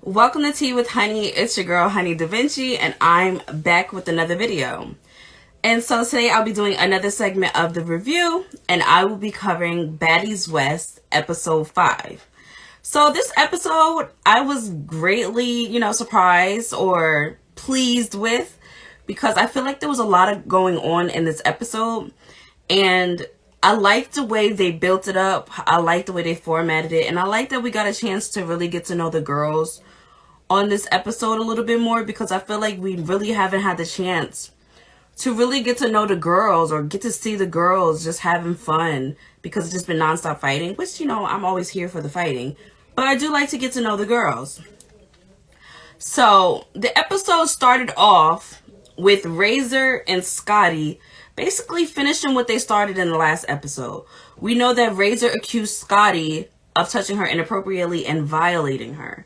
Welcome to Tea with Honey. It's your girl, Honey Da Vinci, and I'm back with another video. And so today I'll be doing another segment of the review, and I will be covering Baddies West episode 5. So this episode, I was greatly, surprised or pleased with, because I feel like there was a lot of going on in this episode, and I liked the way they built it up. I liked the way they formatted it, and I liked that we got a chance to really get to know the girls on this episode a little bit more, because I feel like we really haven't had the chance to really get to know the girls or get to see the girls just having fun, because it's just been nonstop fighting, which, I'm always here for the fighting, but I do like to get to know the girls. So the episode started off with Razor and Scotty basically finishing what they started in the last episode. We know that Razor accused Scotty of touching her inappropriately and violating her.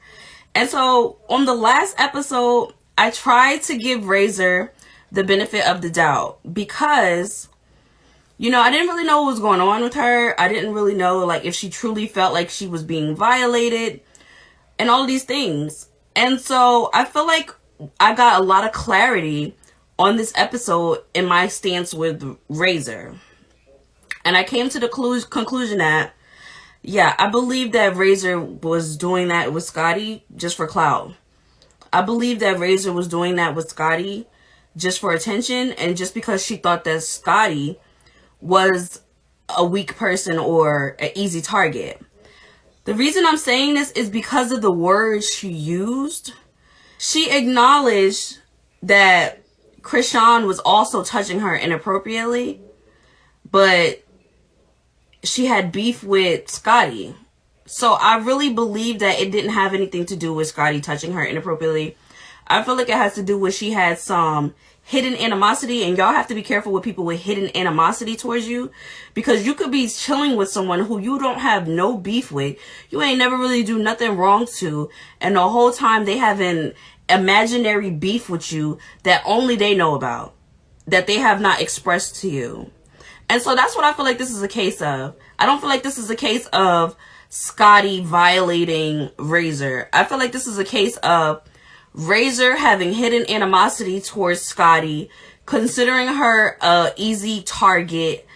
And so on the last episode, I tried to give Razor the benefit of the doubt, because, I didn't really know what was going on with her. I didn't really know, if she truly felt like she was being violated and all of these things. And so I feel like I got a lot of clarity on this episode in my stance with Razor. And I came to the conclusion that, yeah, I believe that Razor was doing that with Scotty just for clout. I believe that Razor was doing that with Scotty just for attention, and just because she thought that Scotty was a weak person or an easy target. The reason I'm saying this is because of the words she used. She acknowledged that Chrisean was also touching her inappropriately, but she had beef with Scotty. So I really believe that it didn't have anything to do with Scotty touching her inappropriately. I feel like it has to do with she had some hidden animosity, and y'all have to be careful with people with hidden animosity towards you, because you could be chilling with someone who you don't have no beef with. You ain't never really do nothing wrong to, and the whole time they have an imaginary beef with you that only they know about, that they have not expressed to you. And so that's what I feel like this is a case of. I don't feel like this is a case of Scotty violating Razor. I feel like this is a case of Razor having hidden animosity towards Scotty, considering her a easy target,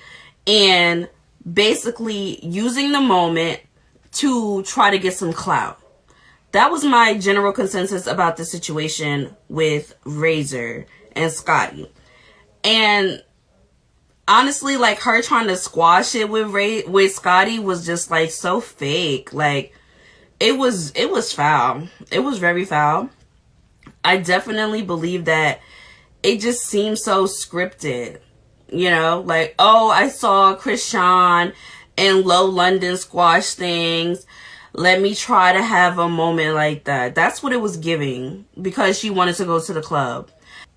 and basically using the moment to try to get some clout. That was my general consensus about the situation with Razor and Scotty. And honestly, her trying to squash it with Scotty was just so fake. It was foul. It was very foul. I definitely believe that it just seemed so scripted. Oh, I saw Chrisean and Lo London squash things. Let me try to have a moment like that. That's what it was giving, because she wanted to go to the club.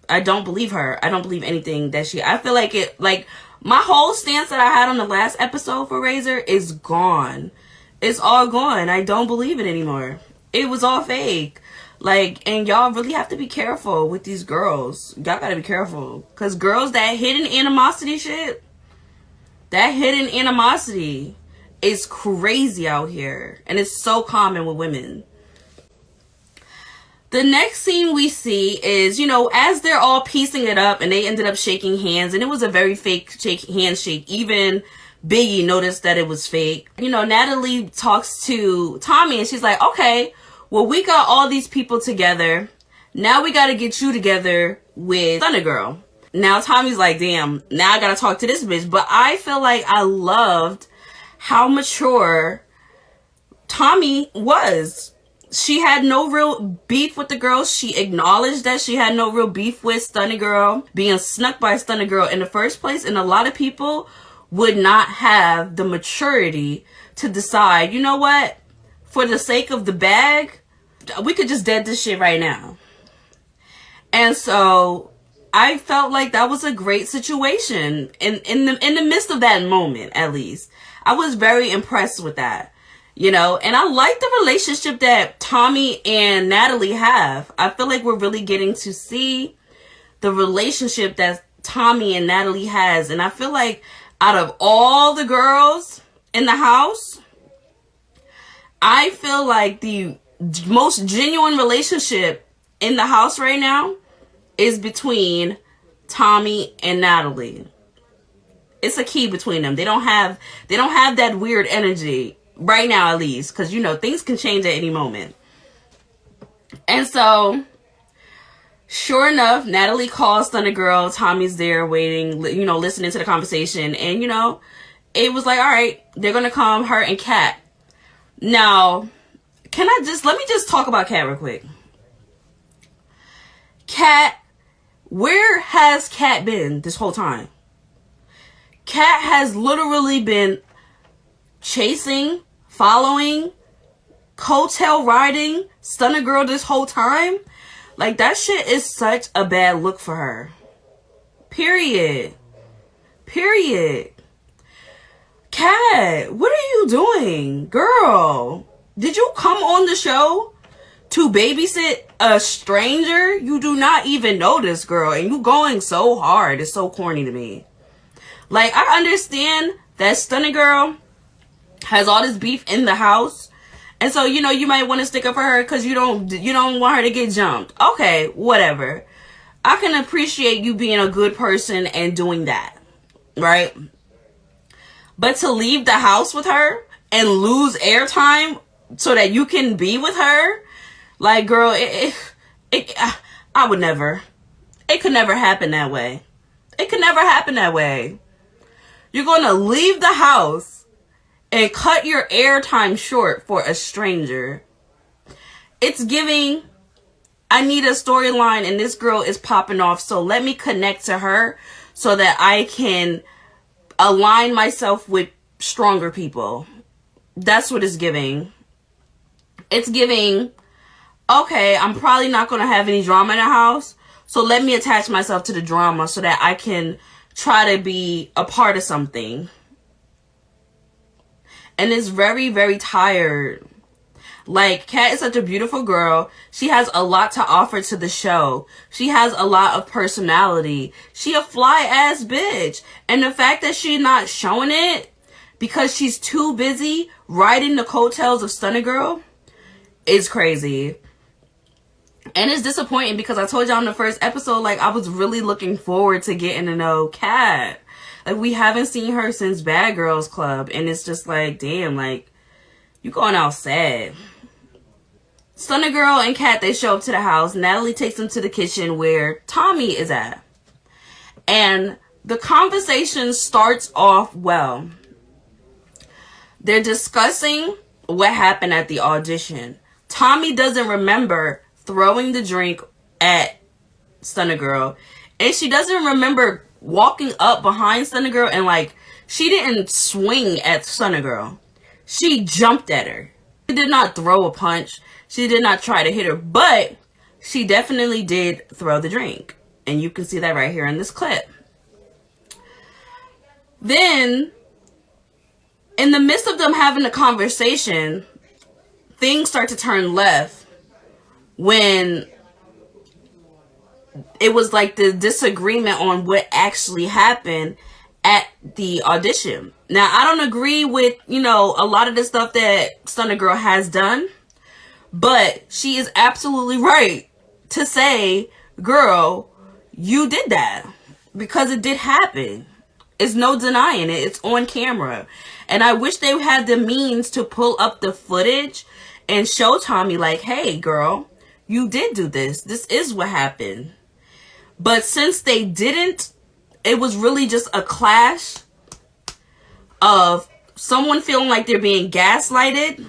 I don't believe her. I don't believe anything that I feel like my whole stance that I had on the last episode for Razor is gone. It's all gone. I don't believe it anymore. It was all fake. And y'all really have to be careful with these girls. Y'all gotta be careful. Because girls, that hidden animosity shit, that hidden animosity is crazy out here. And it's so common with women. The next scene we see is, as they're all piecing it up, and they ended up shaking hands, and it was a very fake handshake. Even Biggie noticed that it was fake. Natalie talks to Tommiee, and she's like, okay, well, we got all these people together. Now we got to get you together with Stunna Girl. Now Tommie's like, damn, now I got to talk to this bitch. But I feel like I loved how mature Tommiee was. She had no real beef with the girls. She acknowledged that she had no real beef with Stunna Girl being snuck by Stunna Girl in the first place. And a lot of people would not have the maturity to decide, you know what? For the sake of the bag, we could just dead this shit right now. And so I felt like that was a great situation in the midst of that moment. At least I was very impressed with that, and I like the relationship that Tommiee and Natalie have. I feel like we're really getting to see the relationship that Tommiee and Natalie has, and I feel like out of all the girls in the house, I feel like the most genuine relationship in the house right now is between Tommiee and Natalie. It's a key between them. They don't have that weird energy right now, at least, because you know things can change at any moment. And so, sure enough, Natalie calls Stunna Girl. Tommie's there waiting, you know, listening to the conversation, and you know, it was like, all right, they're gonna come, her and Cat. Now, let me just talk about Cat real quick. Cat, where has Cat been this whole time? Cat has literally been chasing, following, coattail riding Stunna Girl this whole time. Like, that shit is such a bad look for her. Period. Cat, what are you doing? Girl, did you come on the show to babysit a stranger? You do not even know this girl, and you going so hard. It's so corny to me. Like, I understand that Stunna Girl has all this beef in the house, and so, you know, you might want to stick up for her because you don't want her to get jumped. Okay, whatever. I can appreciate you being a good person and doing that, right? But to leave the house with her and lose airtime so that you can be with her, like, girl, I would never. It could never happen that way. It could never happen that way. You're going to leave the house and cut your airtime short for a stranger. It's giving, I need a storyline and this girl is popping off, so let me connect to her so that I can align myself with stronger people. That's what it's giving. It's giving, okay, I'm probably not going to have any drama in the house, so let me attach myself to the drama so that I can try to be a part of something. And it's very, very tired. Like, Cat is such a beautiful girl. She has a lot to offer to the show. She has a lot of personality. She a fly ass bitch. And the fact that she's not showing it because she's too busy riding the coattails of Stunna Girl is crazy. And it's disappointing because I told y'all in the first episode, like, I was really looking forward to getting to know Cat. Like, we haven't seen her since Bad Girls Club. And it's just like, damn, like, you going out sad. Stunna Girl and Cat, they show up to the house. Natalie takes them to the kitchen where Tommiee is at. And the conversation starts off well. They're discussing what happened at the audition. Tommiee doesn't remember throwing the drink at Stunna Girl. And she doesn't remember walking up behind Stunna Girl and, like, she didn't swing at Stunna Girl. She jumped at her. She did not throw a punch. She did not try to hit her, but she definitely did throw the drink. And you can see that right here in this clip. Then, in the midst of them having a conversation, things start to turn left when it was like the disagreement on what actually happened at the audition. Now, I don't agree with, you know, a lot of the stuff that Stunna Girl has done, but she is absolutely right to say, girl, you did that because it did happen. It's no denying it. It's on camera. And I wish they had the means to pull up the footage and show Tommiee, like, hey, girl, you did do this. This is what happened. But since they didn't, it was really just a clash of someone feeling like they're being gaslighted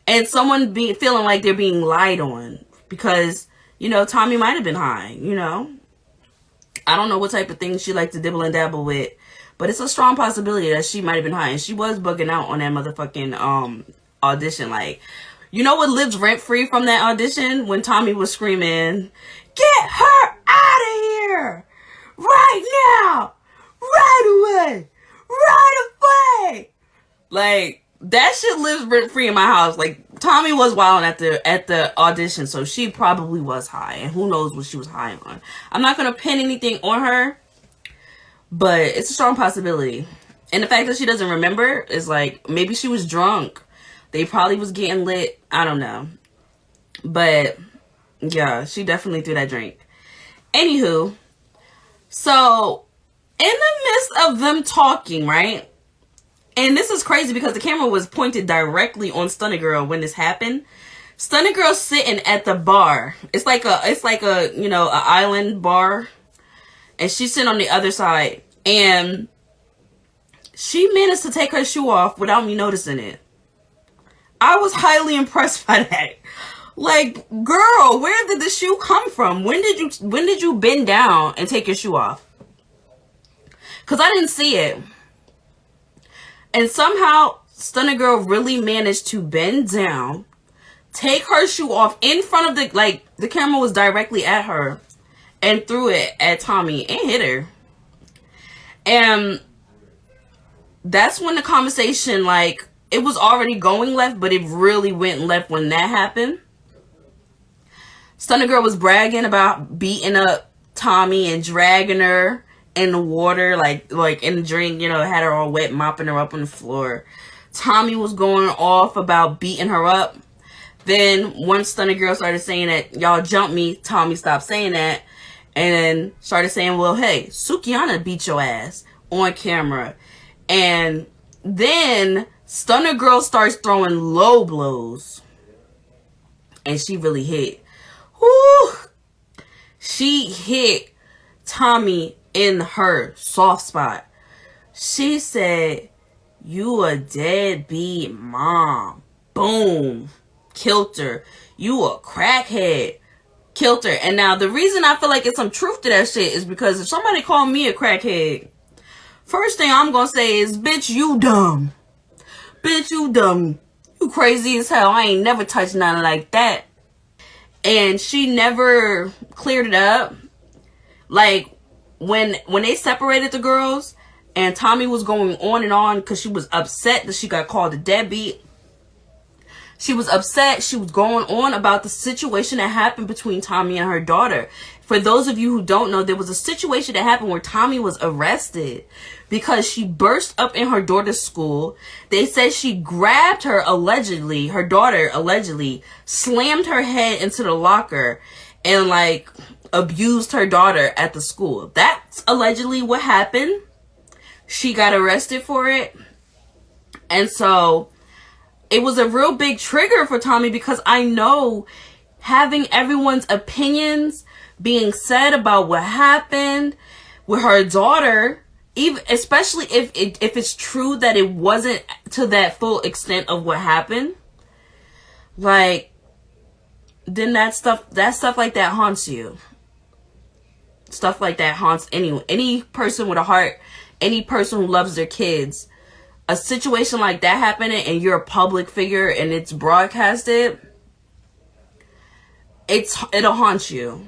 and someone feeling like they're being lied on. Because, you know, Tommiee might have been high, you know. I don't know what type of things she liked to dibble and dabble with, but it's a strong possibility that she might have been high. And she was bugging out on that motherfucking audition. Like, you know what lives rent-free from that audition? When Tommiee was screaming, get her out of here! Right now! Right away! Right away! Like, that shit lives rent-free in my house. Like, Tommiee was wilding at the audition, so she probably was high. And who knows what she was high on. I'm not going to pin anything on her, but it's a strong possibility. And the fact that she doesn't remember is like, maybe she was drunk. They probably was getting lit. I don't know. But yeah, she definitely threw that drink. Anywho, so in the midst of them talking, right? And this is crazy because the camera was pointed directly on Stunna Girl when this happened. Stunna Girl sitting at the bar. It's like a you know, an island bar. And she's sitting on the other side. And she managed to take her shoe off without me noticing it. I was highly impressed by that. Like, girl, where did the shoe come from? When did you bend down and take your shoe off? Because I didn't see it. And somehow, Stunna Girl really managed to bend down, take her shoe off in front of the, like, the camera was directly at her, and threw it at Tommiee and hit her. And that's when the conversation, like, it was already going left, but it really went left when that happened. Stunna Girl was bragging about beating up Tommiee and dragging her in the water, like in the drink, you know, had her all wet, mopping her up on the floor. Tommiee was going off about beating her up. Then once Stunna Girl started saying that, y'all jumped me, Tommiee stopped saying that, and then started saying, well, hey, Sukihana beat your ass on camera. And then Stunna Girl starts throwing low blows. And she really hit. Whoo! She hit Tommiee in her soft spot. She said, you a deadbeat mom. Boom. Killed her. You a crackhead. Killed her. And now the reason I feel like it's some truth to that shit is because if somebody called me a crackhead, first thing I'm gonna say is, bitch, you dumb. Bitch, you dumb. You crazy as hell. I ain't never touched nothing like that. And she never cleared it up. Like, when they separated the girls and Tommiee was going on and on because she was upset that she got called a deadbeat. She was upset. She was going on about the situation that happened between Tommiee and her daughter. For those of you who don't know, there was a situation that happened where Tommiee was arrested because she burst up in her daughter's school. They said she grabbed her, allegedly, her daughter allegedly, slammed her head into the locker and, like, abused her daughter at the school. That's allegedly what happened. She got arrested for it. And so it was a real big trigger for Tommiee because I know having everyone's opinions being said about what happened with her daughter, even especially if it's true that it wasn't to that full extent of what happened, like, then that stuff like that haunts you. Stuff like that haunts any person with a heart, any person who loves their kids. A situation like that happening and you're a public figure and it's broadcasted, it'll haunt you.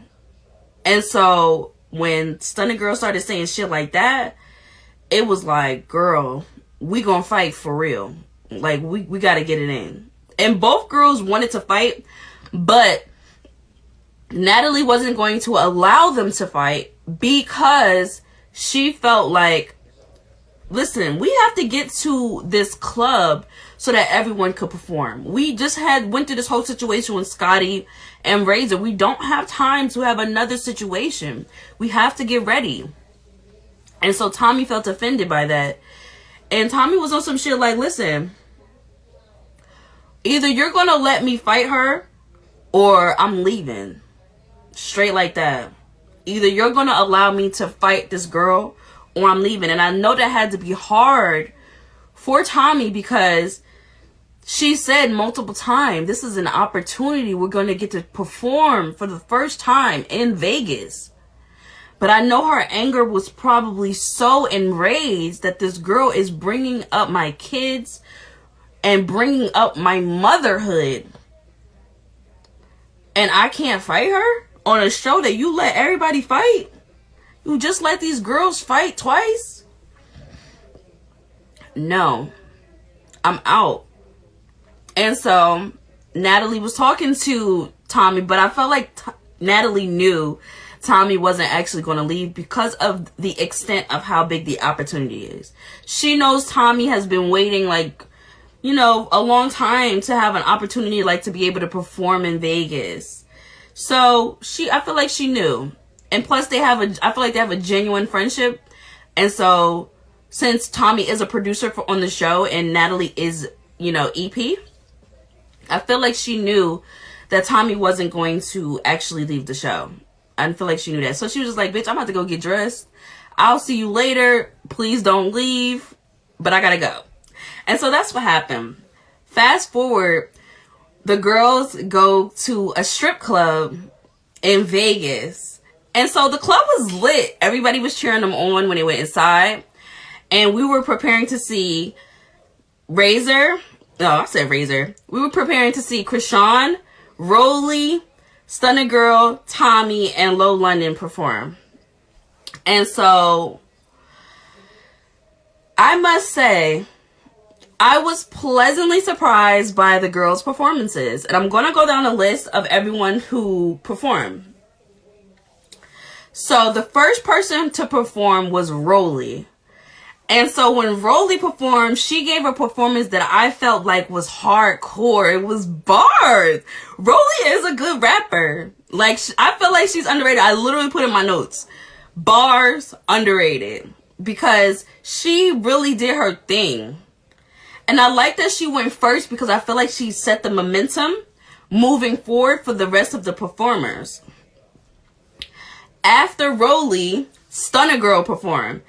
And so when Stunna Girl started saying shit like that, it was like, girl, we gonna fight for real. Like, we gotta get it in. And both girls wanted to fight, but Natalie wasn't going to allow them to fight because she felt like, listen, we have to get to this club so that everyone could perform. We just went through this whole situation with Scotty and Razor. We don't have time to have another situation. We have to get ready. And so Tommiee felt offended by that. And Tommiee was on some shit like, listen, either you're going to let me fight her or I'm leaving. Straight like that. Either you're going to allow me to fight this girl or I'm leaving. And I know that had to be hard for Tommiee because she said multiple times, this is an opportunity. We're going to get to perform for the first time in Vegas. But I know her anger was probably so enraged that this girl is bringing up my kids and bringing up my motherhood. And I can't fight her on a show that you let everybody fight? You just let these girls fight twice? No. I'm out. And so Natalie was talking to Tommiee, but I felt like Natalie knew Tommiee wasn't actually going to leave because of the extent of how big the opportunity is. She knows Tommiee has been waiting like you know, a long time to have an opportunity like to be able to perform in Vegas. So I feel like she knew. And plus I feel like they have a genuine friendship. And so since Tommiee is a producer on the show and Natalie is, you know, EP, I feel like she knew that Tommiee wasn't going to actually leave the show. I feel like she knew that. So she was just like, bitch, I'm about to go get dressed. I'll see you later. Please don't leave. But I gotta go. And so that's what happened. Fast forward, the girls go to a strip club in Vegas. And so the club was lit. Everybody was cheering them on when they went inside. And we were preparing to see Razor. No, I said Razor. We were preparing to see Chrisean, Rollie, Stunna Girl, Tommiee, and Lo London perform. And so I must say, I was pleasantly surprised by the girls' performances. And I'm going to go down a list of everyone who performed. So the first person to perform was Rollie. And so when Rollie performed, she gave a performance that I felt like was hardcore. It was bars. Rollie is a good rapper. Like, I feel like she's underrated. I literally put in my notes, bars, underrated. Because she really did her thing. And I like that she went first because I feel like she set the momentum moving forward for the rest of the performers. After Rollie, Stunna Girl performed.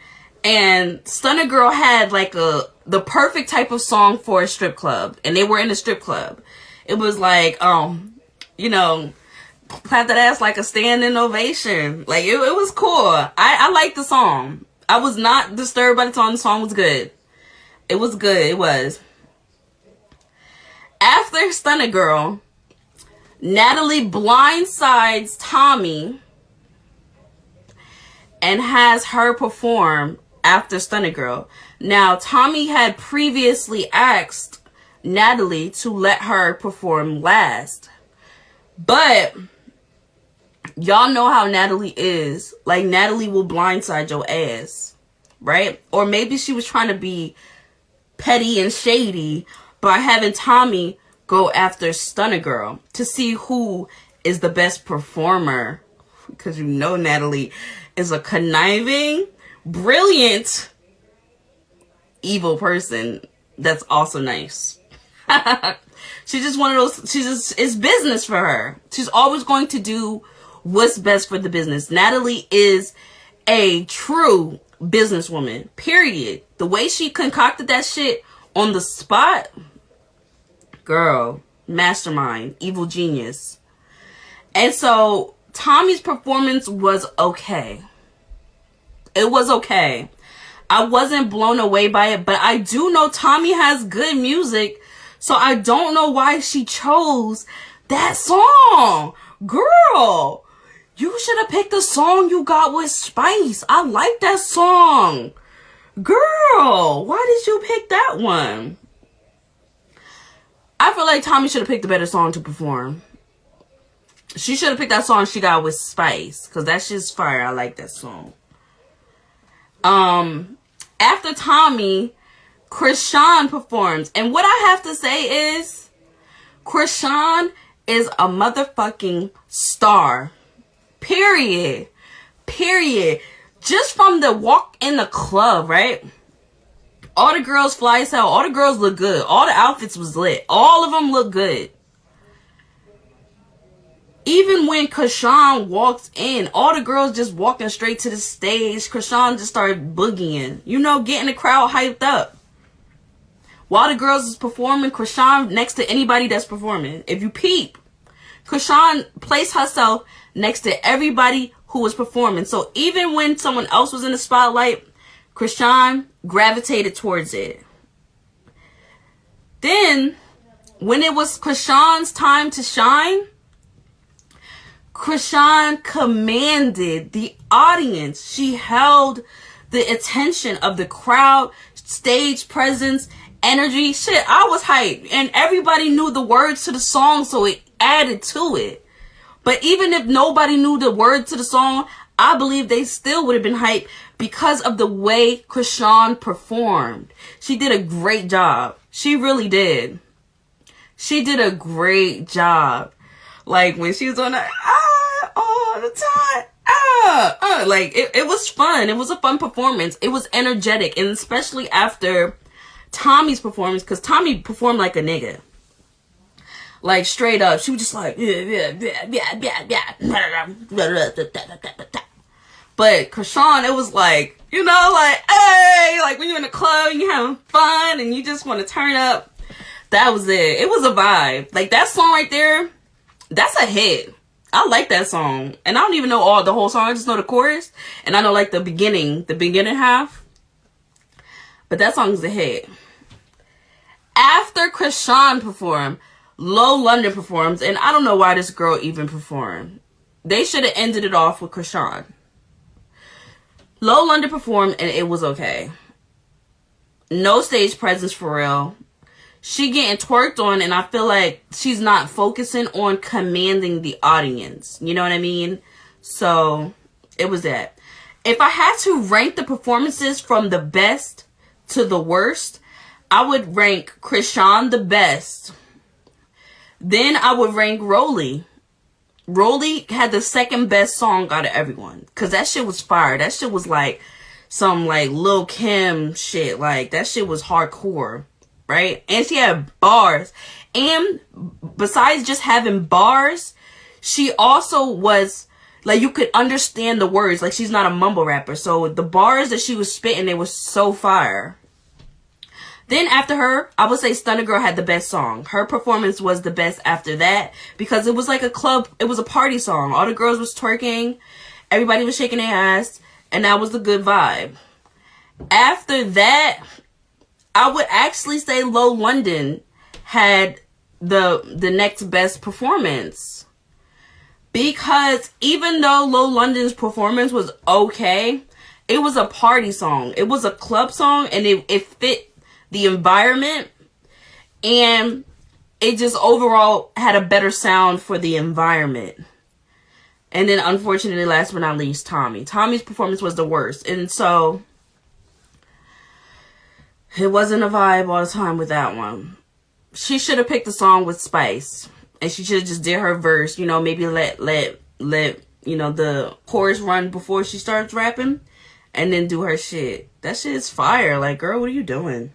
And Stunna Girl had like the perfect type of song for a strip club. And they were in a strip club. It was like, you know, clap that ass like a standing ovation. Like, it was cool. I liked the song. I was not disturbed by the song. The song was good. It was good. It was. After Stunna Girl, Natalie blindsides Tommiee and has her perform after Stunna Girl. Now, Tommiee had previously asked Natalie to let her perform last. But y'all know how Natalie is. Like, Natalie will blindside your ass. Right? Or maybe she was trying to be petty and shady by having Tommiee go after Stunna Girl to see who is the best performer. Because you know Natalie is a conniving, brilliant, evil person that's also nice. She's just one of those, it's business for her. She's always going to do what's best for the business. Natalie is a true businesswoman, period. The way she concocted that shit on the spot, girl, mastermind, evil genius. And so Tommie's performance was okay. It was okay. I wasn't blown away by it, but I do know Tommiee has good music, so I don't know why she chose that song. Girl, you should have picked the song you got with Spice. I like that song. Girl, why did you pick that one? I feel like Tommiee should have picked a better song to perform. She should have picked that song she got with Spice, because that shit's fire. I like that song. After Tommiee, Chrisean performs. And what I have to say is, Chrisean is a motherfucking star. Period. Period. Just from the walk in the club, right? All the girls fly as hell. All the girls look good. All the outfits was lit. All of them look good. Even when Chrisean walked in, all the girls just walking straight to the stage. Chrisean just started boogieing. You know, getting the crowd hyped up. While the girls is performing, Chrisean next to anybody that's performing. If you peep, Chrisean placed herself next to everybody who was performing. So even when someone else was in the spotlight, Chrisean gravitated towards it. Then, when it was Chrisean's time to shine, Chrisean commanded the audience. She held the attention of the crowd, stage presence, energy. Shit, I was hyped. And everybody knew the words to the song, so it added to it. But even if nobody knew the words to the song, I believe they still would have been hyped because of the way Chrisean performed. She did a great job. She really did. She did a great job. Like, when she was on the, all the time, like, it was fun. It was a fun performance. It was energetic, and especially after Tommie's performance, because Tommiee performed like a nigga. Like, straight up. She was just like, but Chrisean, it was like, you know, like, hey, like when you're in the club and you're having fun and you just want to turn up. That was it. It was a vibe. Like, that song right there, that's a hit. I like that song. And I don't even know the whole song. I just know the chorus. And I know, like, the beginning half. But that song's a hit. After Chrisean performed, Lo London performs. And I don't know why this girl even performed. They should have ended it off with Chrisean. Lo London performed, and it was okay. No stage presence for real. She getting twerked on, and I feel like she's not focusing on commanding the audience. You know what I mean? So, it was that. If I had to rank the performances from the best to the worst, I would rank Chrisean the best. Then I would rank Rollie. Rollie had the second best song out of everyone. Because that shit was fire. That shit was like some like Lil' Kim shit. Like, that shit was hardcore. Right? And she had bars. And besides just having bars, she also was, like, you could understand the words. Like, she's not a mumble rapper. So the bars that she was spitting, they were so fire. Then after her, I would say Stunna Girl had the best song. Her performance was the best after that. Because it was like a club, it was a party song. All the girls was twerking. Everybody was shaking their ass. And that was the good vibe. After that, I would actually say Lo London had the next best performance. Because even though Lo London's performance was okay, it was a party song. It was a club song, and it fit the environment. And it just overall had a better sound for the environment. And then, unfortunately, last but not least, Tommiee. Tommie's performance was the worst. And so, it wasn't a vibe all the time with that one. She should have picked a song with spice. And she should have just did her verse. You know, maybe let you know, the chorus run before she starts rapping. And then do her shit. That shit is fire. Like, girl, what are you doing?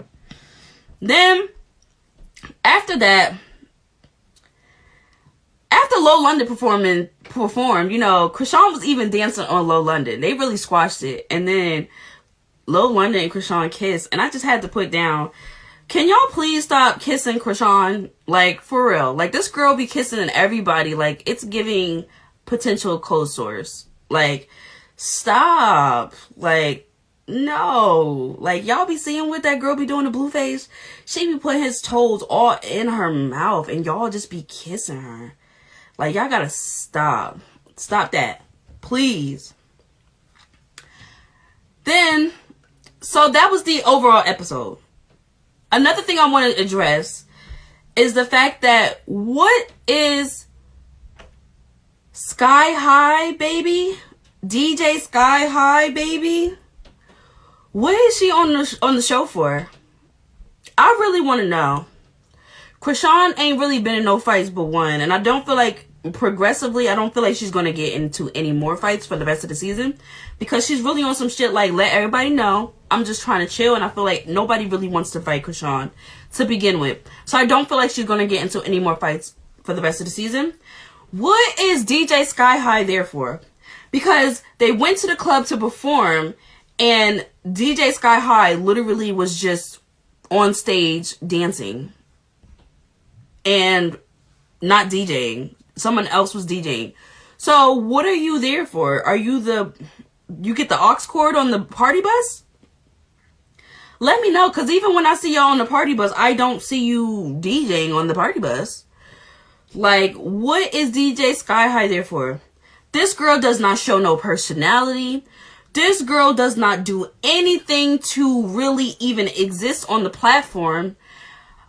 Then, after that, after Lo London performed, you know, Chrisean was even dancing on Lo London. They really squashed it. And then Lo London and Chrisean kissed. And I just had to put down, can y'all please stop kissing Chrisean? Like, for real. Like, this girl be kissing everybody. Like, it's giving potential cold sores. Like, stop. Like, no. Like, y'all be seeing what that girl be doing to Blueface? She be putting his toes all in her mouth. And y'all just be kissing her. Like, y'all gotta stop. Stop that. Please. Then, so that was the overall episode. Another thing I want to address is the fact that what is Sky High Baby? DJ Sky High Baby? What is she on the show for? I really want to know. Chrisean ain't really been in no fights but one. And I don't feel like, progressively, I don't feel like she's going to get into any more fights for the rest of the season. Because she's really on some shit like, let everybody know I'm just trying to chill. And I feel like nobody really wants to fight Chrisean to begin with. So I don't feel like she's going to get into any more fights for the rest of the season. What is DJ Sky High there for? Because they went to the club to perform. And DJ Sky High literally was just on stage dancing. And not DJing. Someone else was DJing. So what are you there for? Are you you get the aux cord on the party bus? Let me know, because even when I see y'all on the party bus, I don't see you DJing on the party bus. Like, what is DJ Sky High there for? This girl does not show no personality. This girl does not do anything to really even exist on the platform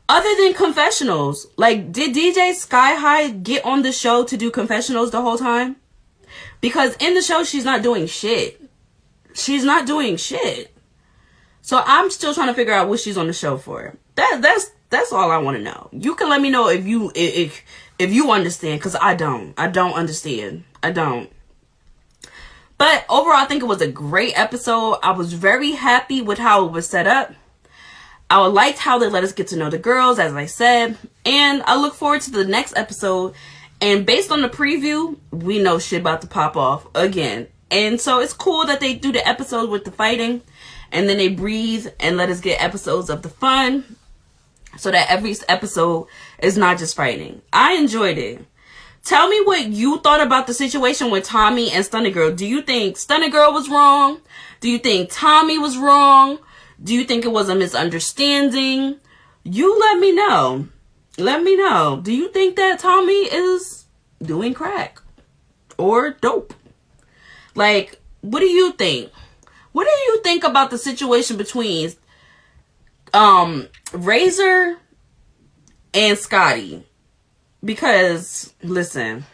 other than confessionals. Like, did DJ Sky High get on the show to do confessionals the whole time? Because in the show, she's not doing shit. She's not doing shit. So I'm still trying to figure out what she's on the show for. That's That's all I want to know. You can let me know if you understand, because I don't understand. I don't. But overall, I think it was a great episode. I was very happy with how it was set up. I liked how they let us get to know the girls, as I said. And I look forward to the next episode. And based on the preview, we know shit about to pop off again. And so it's cool that they do the episode with the fighting. And then they breathe and let us get episodes of the fun. So that every episode is not just fighting. I enjoyed it. Tell me what you thought about the situation with Tommiee and Stunna Girl. Do you think Stunna Girl was wrong? Do you think Tommiee was wrong? Do you think it was a misunderstanding? You let me know. Let me know. Do you think that Tommiee is doing crack? Or dope? Like, what do you think? What do you think about the situation between Razor and Scotty? Because, listen,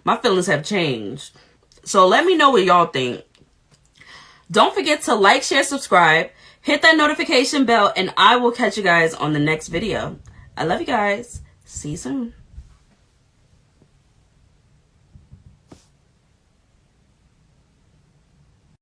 my feelings have changed. So let me know what y'all think. Don't forget to like, share, subscribe. Hit that notification bell, and I will catch you guys on the next video. I love you guys. See you soon.